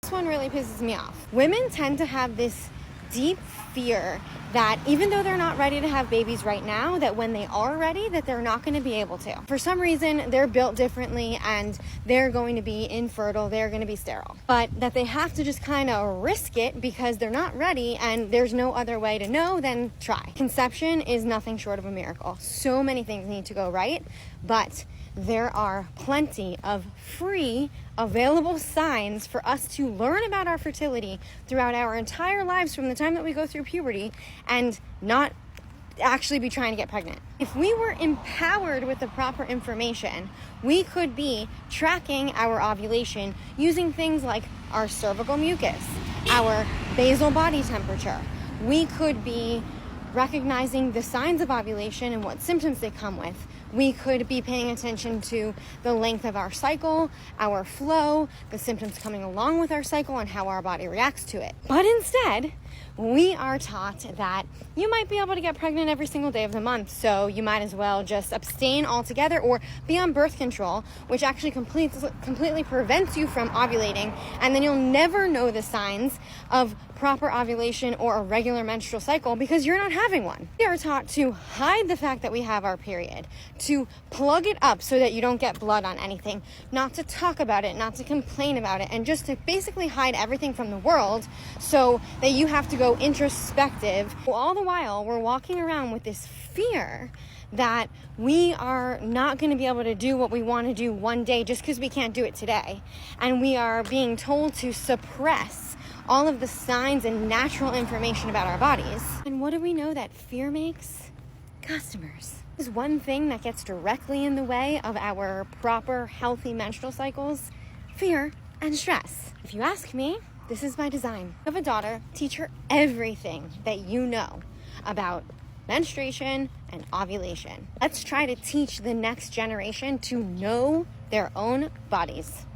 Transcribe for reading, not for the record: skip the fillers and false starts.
This one really pisses me off. Women tend to have this deep fear that even though they're not ready to have babies right now, that when they are ready, that they're not going to be able to. For some reason, they're built differently and they're going to be infertile, they're going to be sterile. But that they have to just kind of risk it because they're not ready and there's no other way to know than try. Conception is nothing short of a miracle. So many things need to go right, but there are plenty of free available signs for us to learn about our fertility throughout our entire lives from the time that we go through puberty and not actually be trying to get pregnant. If we were empowered with the proper information, we could be tracking our ovulation using things like our cervical mucus, our basal body temperature. We could be recognizing the signs of ovulation and what symptoms they come with. We could be paying attention to the length of our cycle, our flow, the symptoms coming along with our cycle, and how our body reacts to it. But instead, we are taught that you might be able to get pregnant every single day of the month, so you might as well just abstain altogether or be on birth control, which actually completely prevents you from ovulating, and then you'll never know the signs of proper ovulation or a regular menstrual cycle because you're not having one. We are taught to hide the fact that we have our period, to plug it up so that you don't get blood on anything, not to talk about it, not to complain about it, and just to basically hide everything from the world so that you have to go introspective. All the while, we're walking around with this fear that we are not going to be able to do what we want to do one day just because we can't do it today. And we are being told to suppress all of the signs and natural information about our bodies. And what do we know that fear makes? Customers. Is one thing that gets directly in the way of our proper, healthy menstrual cycles: fear and stress. If you ask me, this is by design. I have a daughter, teach her everything that you know about menstruation and ovulation. Let's try to teach the next generation to know their own bodies.